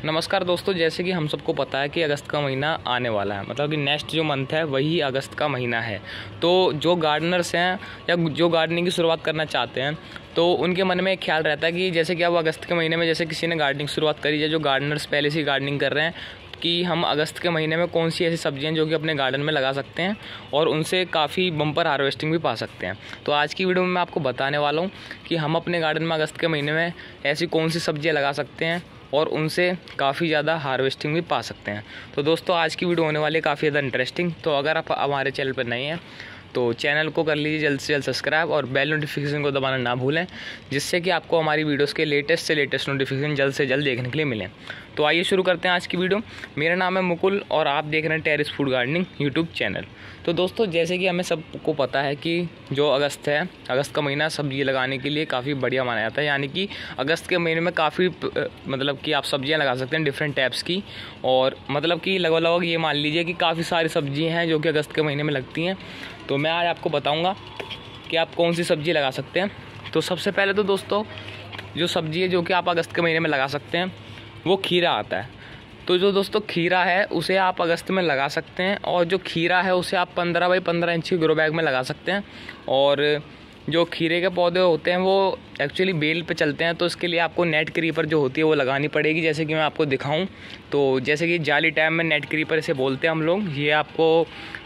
नमस्कार दोस्तों, जैसे कि हम सबको पता है कि अगस्त का महीना आने वाला है, मतलब कि नेक्स्ट जो मंथ है वही अगस्त का महीना है। तो जो गार्डनर्स हैं या जो गार्डनिंग की शुरुआत करना चाहते हैं तो उनके मन में एक ख्याल रहता है कि जैसे कि अब अगस्त के महीने में जैसे किसी ने गार्डनिंग शुरुआत करी है, जो गार्डनर्स पहले से ही गार्डनिंग कर रहे हैं, कि हम अगस्त के महीने में कौन सी ऐसी सब्जियां जो कि अपने गार्डन में लगा सकते हैं और उनसे काफ़ी बम्पर हार्वेस्टिंग भी पा सकते हैं। तो आज की वीडियो में मैं आपको बताने वाला हूं कि हम अपने गार्डन में अगस्त के महीने में ऐसी कौन सी सब्जियां लगा सकते हैं और उनसे काफ़ी ज़्यादा हार्वेस्टिंग भी पा सकते हैं। तो दोस्तों, आज की वीडियो होने वाली है काफ़ी ज़्यादा इंटरेस्टिंग। तो अगर आप हमारे चैनल पर नए हैं तो चैनल को कर लीजिए जल्द से जल्द सब्सक्राइब और बेल नोटिफिकेशन को दबाना ना भूलें, जिससे कि आपको हमारी वीडियोस के लेटेस्ट से लेटेस्ट नोटिफिकेशन जल्द से जल्द देखने के लिए मिलें। तो आइए शुरू करते हैं आज की वीडियो। मेरा नाम है मुकुल और आप देख रहे हैं terrace food gardening YouTube channel. तो दोस्तों, जैसे कि हमें सबको पता है कि जो अगस्त है, अगस्त का महीना सब्जी लगाने के लिए काफ़ी बढ़िया माना जाता है। यानी कि अगस्त के महीने में काफ़ी मतलब कि आप सब्जियां लगा सकते हैं डिफरेंट टाइप्स की, और मतलब कि लगभग ये मान लीजिए कि काफ़ी सारी सब्जियां हैं जो कि अगस्त के महीने में लगती हैं। तो मैं आज आपको बताऊंगा कि आप कौन सी सब्ज़ी लगा सकते हैं। तो सबसे पहले तो दोस्तों, जो सब्ज़ी है जो कि आप अगस्त के महीने में लगा सकते हैं वो खीरा आता है। तो जो दोस्तों खीरा है उसे आप अगस्त में लगा सकते हैं, और जो खीरा है उसे आप 15 बाई 15 इंच की ग्रो बैग में लगा सकते हैं। और जो खीरे के पौधे होते हैं वो एक्चुअली बेल पे चलते हैं, तो इसके लिए आपको नेट क्रीपर जो होती है वो लगानी पड़ेगी। जैसे कि मैं आपको दिखाऊं तो जैसे कि जाली टाइम में नेट क्रीपर इसे बोलते हैं हम लोग। ये आपको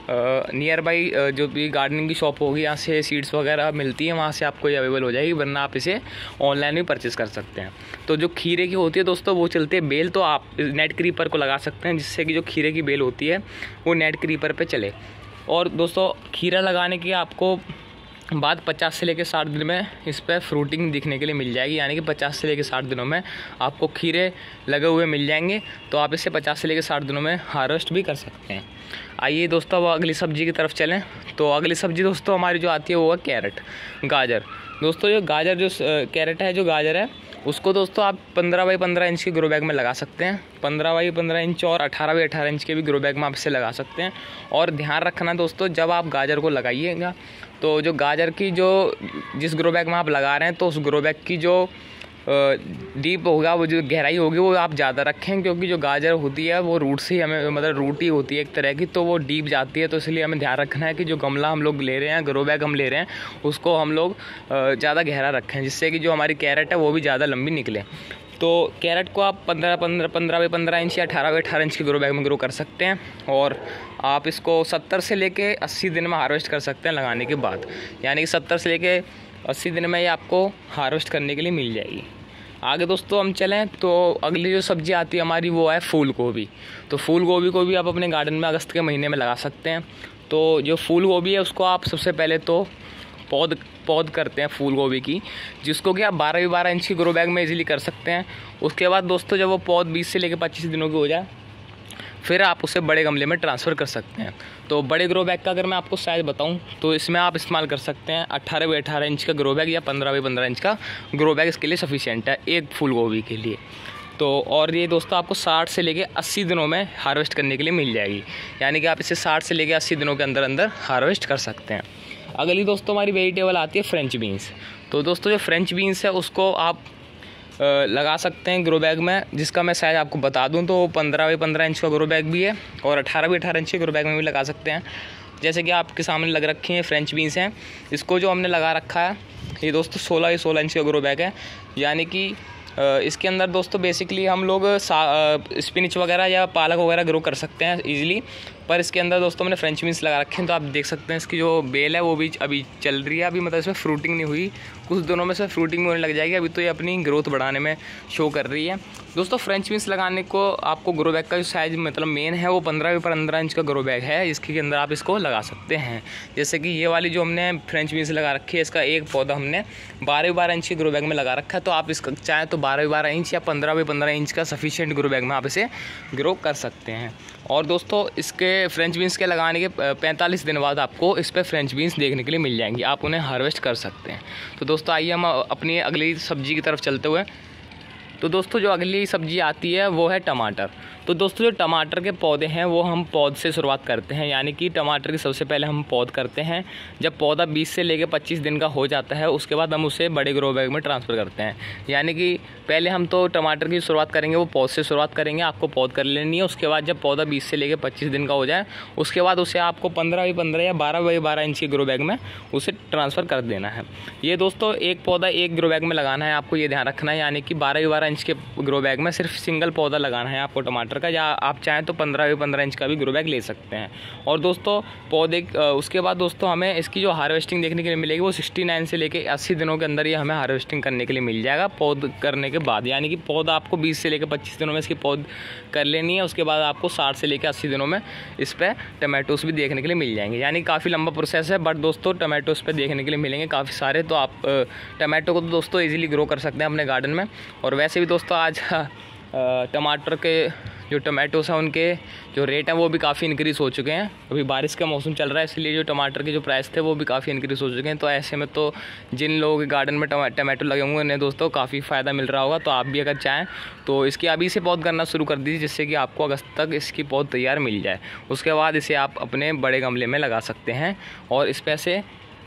नियर बाई जो भी गार्डनिंग की शॉप होगी यहाँ से सीड्स वगैरह मिलती है, वहाँ से आपको ये अवेलेबल हो जाएगी, वरना आप इसे ऑनलाइन भी परचेस कर सकते हैं। तो जो खीरे की होती है दोस्तों वो चलती है बेल, तो आप नेट क्रीपर को लगा सकते हैं, जिससे कि जो खीरे की बेल होती है वो नेट क्रीपर पे चले। और दोस्तों, खीरा लगाने की आपको बाद 50 से लेकर 60 दिन में इस पर फ्रूटिंग दिखने के लिए मिल जाएगी। यानी कि 50 से लेकर 60 दिनों में आपको खीरे लगे हुए मिल जाएंगे, तो आप इसे 50 से लेकर 60 दिनों में हार्वेस्ट भी कर सकते हैं। आइए दोस्तों, अब अगली सब्जी की तरफ चलें। तो अगली सब्जी दोस्तों हमारी जो आती है वो है कैरेट, गाजर। दोस्तों, जो गाजर जो कैरेट है, जो गाजर है उसको दोस्तों आप 15 बाई 15 इंच के ग्रो बैग में लगा सकते हैं। 15 बाई 15 इंच और 18 बाई 18 इंच के भी ग्रो बैग में आप इसे लगा सकते हैं। और ध्यान रखना दोस्तों, जब आप गाजर को लगाइएगा तो जो गाजर की जो जिस ग्रो बैग में आप लगा रहे हैं तो उस ग्रो बैग की जो डीप होगा, वो जो गहराई होगी वो आप ज़्यादा रखें, क्योंकि जो गाजर होती है वो रूट से ही हमें मतलब रूट ही होती है एक तरह की, तो वो डीप जाती है। तो इसलिए हमें ध्यान रखना है कि जो गमला हम लोग ले रहे हैं, ग्रो बैग हम ले रहे हैं, उसको हम लोग ज़्यादा गहरा रखें, जिससे कि जो हमारी कैरेट है वो भी ज़्यादा लंबी निकले। तो कैरेट को आप 15 बाई 15 इंच या 18 बाई 18 इंच के ग्रो बैग में ग्रो कर सकते हैं, और आप इसको 70 से लेके 80 दिन में हार्वेस्ट कर सकते हैं लगाने के बाद। यानी कि 70 से लेके 80 दिन में ये आपको हार्वेस्ट करने के लिए मिल जाएगी। आगे दोस्तों हम चलें तो अगली जो सब्ज़ी आती है हमारी वो है फूल गोभी। तो फूल गोभी को भी आप अपने गार्डन में अगस्त के महीने में लगा सकते हैं। तो जो फूल गोभी है उसको आप सबसे पहले तो पौध करते हैं फूल गोभी की, जिसको कि आप 12 बाई 12 इंच की ग्रो बैग में इजीली कर सकते हैं। उसके बाद दोस्तों, जब वो पौध 20 से लेकर 25 दिनों की हो जाए फिर आप उसे बड़े गमले में ट्रांसफ़र कर सकते हैं। तो बड़े ग्रो बैग का अगर मैं आपको साइज़ बताऊं तो इसमें आप इस्तेमाल कर सकते हैं 18 बाई 18 इंच का ग्रो बैग या 15 बाई 15 इंच का ग्रो बैग इसके लिए सफिशिएंट है एक फूल गोभी के लिए। तो और ये दोस्तों आपको 60 से लेके 80 दिनों में हार्वेस्ट करने के लिए मिल जाएगी। यानी कि आप इसे 60 से लेके 80 दिनों के अंदर अंदर हार्वेस्ट कर सकते हैं। अगली दोस्तों हमारी वेजिटेबल आती है फ्रेंच बीन्स। तो दोस्तों, जो फ्रेंच बीन्स है उसको आप लगा सकते हैं ग्रो बैग में, जिसका मैं साइज़ आपको बता दूं तो 15 बाई 15 इंच का ग्रो बैग भी है, और 18 बाई 18 इंच के ग्रो बैग में भी लगा सकते हैं। जैसे कि आपके सामने लग रखी हैं फ्रेंच बीन्स हैं, इसको जो हमने लगा रखा है ये दोस्तों 16 बाई 16 इंच का ग्रो बैग है। यानी कि इसके अंदर दोस्तों बेसिकली हम लोग स्पिनिच वगैरह या पालक वगैरह ग्रो कर सकते हैं ईजिली, पर इसके अंदर दोस्तों मैंने फ्रेंच बीन्स लगा रखे हैं। तो आप देख सकते हैं इसकी जो बेल है वो भी अभी चल रही है, अभी मतलब इसमें फ्रूटिंग नहीं हुई, कुछ दिनों में से फ्रूटिंग होने लग जाएगी। अभी तो ये अपनी ग्रोथ बढ़ाने में शो कर रही है। दोस्तों, फ्रेंच बीन्स लगाने को आपको ग्रो बैग का जो साइज़ मतलब मेन है वो 15 बाई 15 इंच का ग्रो बैग है, इसके अंदर आप इसको लगा सकते हैं। जैसे कि ये वाली जो हमने फ्रेंच बीन्स लगा रखी है, इसका एक पौधा हमने 12 बाई 12 इंच के ग्रो बैग में लगा रखा है। तो आप इसका चाहें तो 12 बाई 12 इंच या 15 बाई 15 इंच का सफिशिएंट ग्रो बैग में आप इसे ग्रो कर सकते हैं। और दोस्तों, इसके फ्रेंच बीन्स के लगाने के 45 दिन बाद आपको इस पर फ्रेंच बीन्स देखने के लिए मिल जाएंगी, आप उन्हें हार्वेस्ट कर सकते हैं। तो दोस्तों, आइए हम अपनी अगली सब्जी की तरफ चलते हुए तो दोस्तों जो अगली सब्जी आती है वो है टमाटर। तो दोस्तों जो टमाटर के पौधे हैं वो हम पौध से शुरुआत करते हैं, यानी कि टमाटर की सबसे पहले हम पौध करते हैं। जब पौधा 20 से लेकर 25 दिन का हो जाता है उसके बाद हम उसे बड़े ग्रो बैग में ट्रांसफ़र करते हैं। यानी कि पहले हम तो टमाटर की शुरुआत करेंगे, वो पौध से शुरुआत करेंगे, आपको पौध कर लेनी है। उसके बाद जब पौधा 20 से लेकर 25 दिन का हो जाए उसके बाद उसे आपको 15x15 या 12x12 इंच के ग्रो बैग में उसे ट्रांसफ़र कर देना है। ये दोस्तों एक पौधा एक ग्रो बैग में लगाना है, आपको ये ध्यान रखना है। यानी कि 12x12 इंच के ग्रो बैग में सिर्फ सिंगल पौधा लगाना है आपको टमाटर का, या आप चाहें तो 15x15 इंच का भी ग्रो बैग ले सकते हैं। और दोस्तों पौधे उसके बाद दोस्तों हमें इसकी जो हार्वेस्टिंग देखने के लिए मिलेगी वो 69 से लेकर 80 दिनों के अंदर ये हमें हार्वेस्टिंग करने के लिए मिल जाएगा पौध करने के बाद। यानी कि पौधा आपको 20 से लेकर 25 दिनों में इसकी पौध कर लेनी है। उसके बाद आपको 60 से लेकर 80 दिनों में इस पर टमाटोस भी देखने के लिए मिल जाएंगे। यानी काफ़ी लंबा प्रोसेस है, बट दोस्तों टमाटोस पे देखने के लिए मिलेंगे काफ़ी सारे। तो आप टमाटो को तो दोस्तों ईजिली ग्रो कर सकते हैं अपने गार्डन में। और वैसे भी दोस्तों आज टमाटर के जो टमाटोस हैं उनके जो रेट हैं वो भी काफ़ी इंक्रीज़ हो चुके हैं। अभी बारिश का मौसम चल रहा है इसलिए जो टमाटर के जो प्राइस थे वो भी काफ़ी इंक्रीज़ हो चुके हैं। तो ऐसे में तो जिन लोगों के गार्डन में टमाटो लगे होंगे उन्हें दोस्तों काफ़ी फ़ायदा मिल रहा होगा। तो आप भी अगर चाहें तो इसकी अभी से पौध करना शुरू कर दीजिए, जिससे कि आपको अगस्त तक इसकी पौध तैयार मिल जाए। उसके बाद इसे आप अपने बड़े गमले में लगा सकते हैं और इस पे से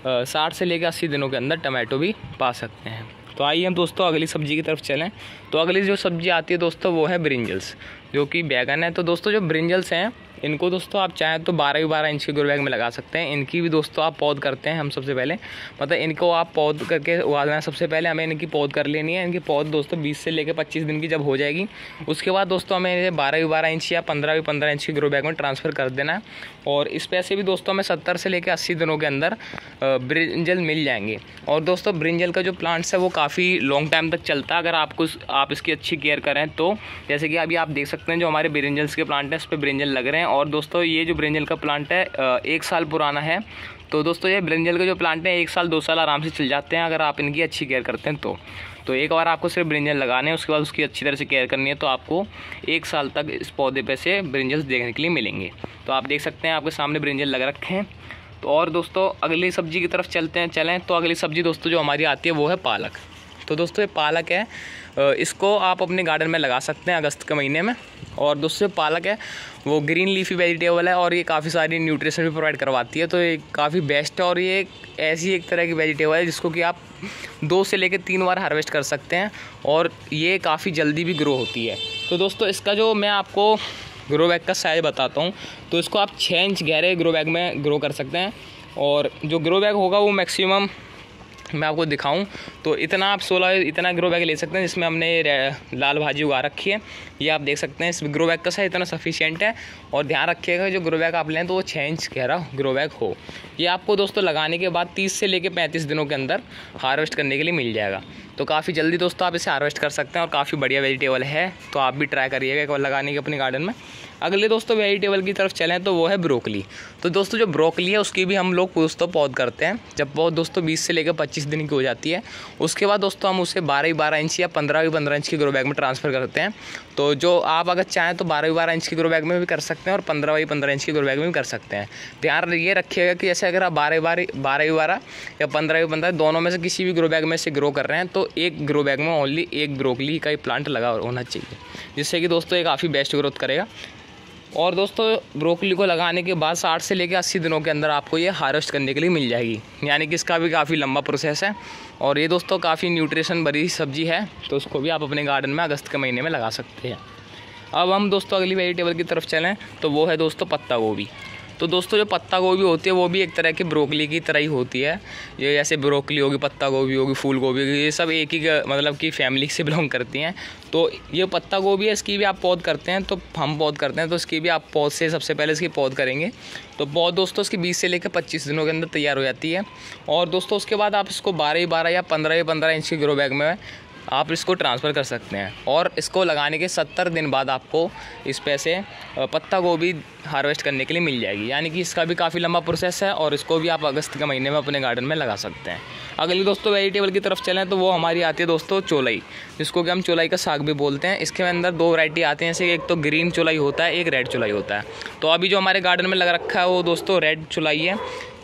60 से लेकर 80 दिनों के अंदर टमाटो भी पा सकते हैं। तो आइए हम दोस्तों अगली सब्ज़ी की तरफ चलें। तो अगली जो सब्ज़ी आती है दोस्तों वो है ब्रिंजल्स, जो कि बैगन है। तो दोस्तों जो ब्रिंजल्स हैं इनको दोस्तों आप चाहें तो 12x12 इंच के ग्रो बैग में लगा सकते हैं। इनकी भी दोस्तों आप पौध करते हैं हम सबसे पहले, मतलब इनको आप पौध करके उगाना है। सबसे पहले हमें इनकी पौध कर लेनी है। इनकी पौध दोस्तों 20 से लेकर 25 दिन की जब हो जाएगी उसके बाद दोस्तों हमें इन्हें 12x12 इंच या 15x15 इंच के ग्रो बैग में ट्रांसफ़र कर देना है। और इस पैसे भी दोस्तों हमें 70 से लेकर 80 दिनों के अंदर ब्रिंजल मिल जाएंगे। और दोस्तों ब्रिंजल का जो प्लांट्स है वो काफ़ी लॉन्ग टाइम तक चलता है अगर आप इसकी अच्छी केयर करें तो। जैसे कि अभी आप देख सकते हैं जो हमारे ब्रिंजल्स के प्लांट हैं उस पर ब्रिंजल लग रहे हैं। और दोस्तों ये जो ब्रिंजल का प्लांट है 1 साल पुराना है। तो दोस्तों ये ब्रिंजल के जो प्लांट हैं 1 साल 2 साल आराम से चल जाते हैं अगर आप इनकी अच्छी केयर करते हैं तो एक बार आपको सिर्फ ब्रिंजल लगाने हैं, उसके बाद उसकी अच्छी तरह से केयर करनी है तो आपको 1 साल तक इस पौधे पे से ब्रिंजल्स देखने के लिए मिलेंगे। तो आप देख सकते हैं आपके सामने ब्रिंजल लग रखे हैं। तो और दोस्तों अगली सब्ज़ी की तरफ चलें। तो अगली सब्ज़ी दोस्तों जो हमारी आती है वो है पालक। तो दोस्तों ये पालक है, इसको आप अपने गार्डन में लगा सकते हैं अगस्त के महीने में। और दोस्तों पालक है वो ग्रीन लीफी वेजिटेबल है और ये काफ़ी सारी न्यूट्रिशन भी प्रोवाइड करवाती है। तो ये काफ़ी बेस्ट है और ये ऐसी एक तरह की वेजिटेबल है जिसको कि आप 2 से लेकर 3 बार हार्वेस्ट कर सकते हैं और ये काफ़ी जल्दी भी ग्रो होती है। तो दोस्तों इसका जो मैं आपको ग्रो बैग का साइज़ बताता हूँ, तो इसको आप 6 इंच गहरे ग्रो बैग में ग्रो कर सकते हैं। और जो ग्रो बैग होगा वो मैक्सिमम मैं आपको दिखाऊं तो इतना आप 16 इतना ग्रो बैग ले सकते हैं जिसमें हमने लाल भाजी उगा रखी है। ये आप देख सकते हैं इस ग्रो बैग का साइज़ इतना सफिशिएंट है। और ध्यान रखिएगा जो ग्रो बैग आप लें तो वो 6 इंच गहरा ग्रो बैग हो। ये आपको दोस्तों लगाने के बाद 30 से लेकर 35 दिनों के अंदर हार्वेस्ट करने के लिए मिल जाएगा। तो काफ़ी जल्दी दोस्तों आप इसे हार्वेस्ट कर सकते हैं और काफ़ी बढ़िया वेजिटेबल है। तो आप भी ट्राई करिएगा एक बार लगाने के अपने गार्डन में। अगले दोस्तों वेजिटेबल की तरफ चलें तो वो है ब्रोकली। तो दोस्तों जो ब्रोकली है उसकी भी हम लोग दोस्तों पौध करते हैं। जब पौध दोस्तों 20 से लेकर 25 दिन की हो जाती है उसके बाद दोस्तों हम उसे 12x12 इंच या 15x15 इंच के ग्रो बैग में ट्रांसफ़र करते हैं। तो जो आप अगर चाहें तो 12x12 इंच के ग्रो बैग में भी कर सकते हैं और 15x15 इंच के ग्रो बैग में भी कर सकते हैं। ध्यान ये रखिएगा कि जैसे अगर आप 12x12 या 15x15 दोनों में से किसी भी ग्रो बैग में से ग्रो कर रहे हैं तो एक ग्रो बैग में ओनली एक ब्रोकली का ही प्लांट लगा होना चाहिए, जिससे कि दोस्तों ये काफ़ी बेस्ट ग्रोथ करेगा। और दोस्तों ब्रोकली को लगाने के बाद 60 से लेकर 80 दिनों के अंदर आपको ये हार्वेस्ट करने के लिए मिल जाएगी। यानी कि इसका भी काफ़ी लंबा प्रोसेस है और ये दोस्तों काफ़ी न्यूट्रिशन भरी सब्जी है। तो उसको भी आप अपने गार्डन में अगस्त के महीने में लगा सकते हैं। अब हम दोस्तों अगली वेजिटेबल की तरफ चलें तो वो है दोस्तों पत्ता गोभी। तो दोस्तों जो पत्ता गोभी होती है वो भी एक तरह की ब्रोकली की तरह ही होती है। ये जैसे ब्रोकली होगी, पत्ता गोभी होगी, फूल गोभी होगी, ये सब एक ही मतलब कि फैमिली से बिलोंग करती हैं। तो ये पत्ता गोभी है, इसकी भी आप पौध करते हैं। तो हम पौध करते हैं तो इसकी भी आप पौध से सबसे पहले इसकी पौध करेंगे। तो पौध दोस्तों इसकी 20 से लेकर 25 दिनों के अंदर तैयार हो जाती है। और दोस्तों उसके बाद आप इसको 12x12 या 15x15 इंच के ग्रो बैग में आप इसको ट्रांसफ़र कर सकते हैं। और इसको लगाने के 70 दिन बाद आपको इस पे से पत्ता गोभी हार्वेस्ट करने के लिए मिल जाएगी। यानी कि इसका भी काफ़ी लंबा प्रोसेस है और इसको भी आप अगस्त के महीने में अपने गार्डन में लगा सकते हैं। अगली दोस्तों वेजिटेबल की तरफ चलें तो वो हमारी आती है दोस्तों चौलाई, जिसको कि हम चौलाई का साग भी बोलते हैं। इसके अंदर 2 वैरायटी आती हैं, जैसे एक तो ग्रीन चौलाई होता है, एक रेड चौलाई होता है। तो अभी जो हमारे गार्डन में लग रखा है वो दोस्तों रेड चौलाई है।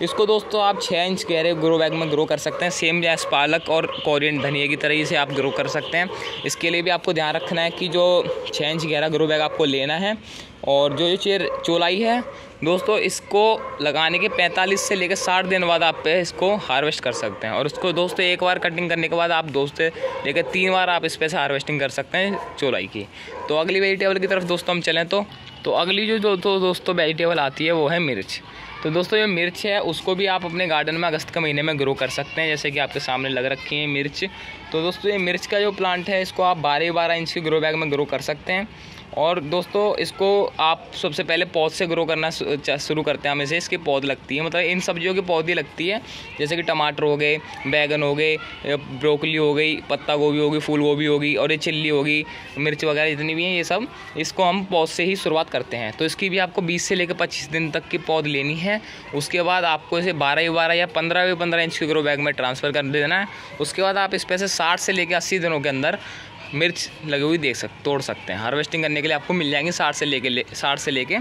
इसको दोस्तों आप 6 इंच गहरे ग्रो बैग में ग्रो कर सकते हैं, सेम जैसे पालक और कोरिएंडर धनिया की तरह इसे आप ग्रो कर सकते हैं। इसके लिए भी आपको ध्यान रखना है कि जो 6 इंच गहरा ग्रो बैग आपको लेना है, और जो चौलाई है दोस्तों, इसको लगाने के 45 से लेकर 60 दिन बाद आप इसको हार्वेस्ट कर सकते हैं। और उसको दोस्तों एक बार कटिंग करने के बाद आप 2 से लेकर 3 बार आप इस पे से हार्वेस्टिंग कर सकते हैं चौलाई की। तो अगली वेजिटेबल की तरफ दोस्तों हम चलें तो अगली जो दोस्तों वेजिटेबल आती है वो है मिर्च। तो दोस्तों ये मिर्च है, उसको भी आप अपने गार्डन में अगस्त के महीने में ग्रो कर सकते हैं, जैसे कि आपके सामने लग रखी है मिर्च। तो दोस्तों ये मिर्च का जो प्लांट है इसको आप 12 इंच के ग्रो बैग में ग्रो कर सकते हैं। और दोस्तों इसको आप सबसे पहले पौध से ग्रो करना शुरू करते हैं। हमें से इसकी पौध लगती है, मतलब इन सब्जियों की पौधी लगती है, जैसे कि टमाटर हो गए, बैगन हो गए, ब्रोकली हो गई, पत्ता गोभी होगी, फूल गोभी होगी, और ये चिल्ली होगी, मिर्च वगैरह जितनी भी हैं ये सब, इसको हम पौध से ही शुरुआत करते हैं। तो इसकी भी आपको 20 से लेकर 25 दिन तक की पौध लेनी है। उसके बाद आपको इसे 12 या 15 इंच के ग्रो बैग में ट्रांसफ़र कर देना है। उसके बाद आप इस पे से 60 से लेकर 80 दिनों के अंदर मिर्च लगी हुई तोड़ सकते हैं। हार्वेस्टिंग करने के लिए आपको मिल जाएंगे 60 से लेके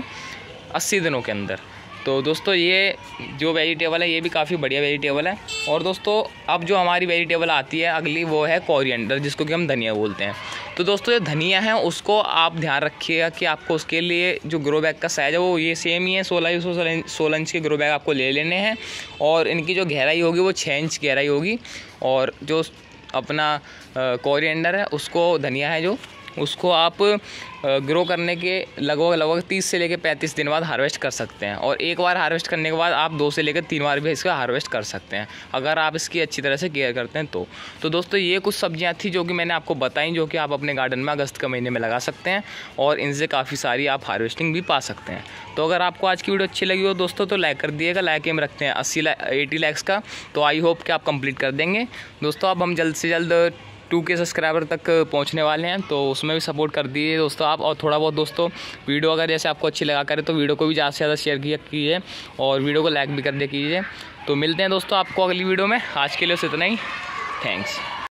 80 दिनों के अंदर। तो दोस्तों ये जो वेजिटेबल है ये भी काफ़ी बढ़िया वेजिटेबल है। और दोस्तों अब जो हमारी वेजिटेबल आती है अगली, वो है कोरिएंडर, जिसको कि हम धनिया बोलते हैं। तो दोस्तों ये धनिया है, उसको आप ध्यान रखिएगा कि आपको उसके लिए जो ग्रो बैग का साइज़ है वो ये सेम ही है, 16 इंच के ग्रो बैग आपको ले लेने हैं। और इनकी जो गहराई होगी वो 6 इंच गहराई होगी। और जो अपना कोरिएंडर है, उसको धनिया है जो, उसको आप ग्रो करने के लगभग 30 से लेकर 35 दिन बाद हार्वेस्ट कर सकते हैं। और एक बार हार्वेस्ट करने के बाद आप 2 से लेकर 3 बार भी इसका हार्वेस्ट कर सकते हैं, अगर आप इसकी अच्छी तरह से केयर करते हैं तो दोस्तों ये कुछ सब्जियां थी जो कि मैंने आपको बताई, जो कि आप अपने गार्डन में अगस्त के महीने में लगा सकते हैं, और इनसे काफ़ी सारी आप हार्वेस्टिंग भी पा सकते हैं। तो अगर आपको आज की वीडियो अच्छी लगी हो दोस्तों तो लाइक कर दिएगा। लाइक हम रखते हैं 80 लाइक्स का, तो आई होप कि आप कंप्लीट कर देंगे दोस्तों। अब हम जल्द से जल्द 2K सब्सक्राइबर तक पहुंचने वाले हैं, तो उसमें भी सपोर्ट कर दीजिए दोस्तों आप। और थोड़ा बहुत दोस्तों वीडियो अगर जैसे आपको अच्छी लगा करे तो वीडियो को भी ज़्यादा से ज़्यादा शेयर कीजिए, और वीडियो को लाइक भी कर दे कीजिए। तो मिलते हैं दोस्तों आपको अगली वीडियो में। आज के लिए बस इतना ही, थैंक्स।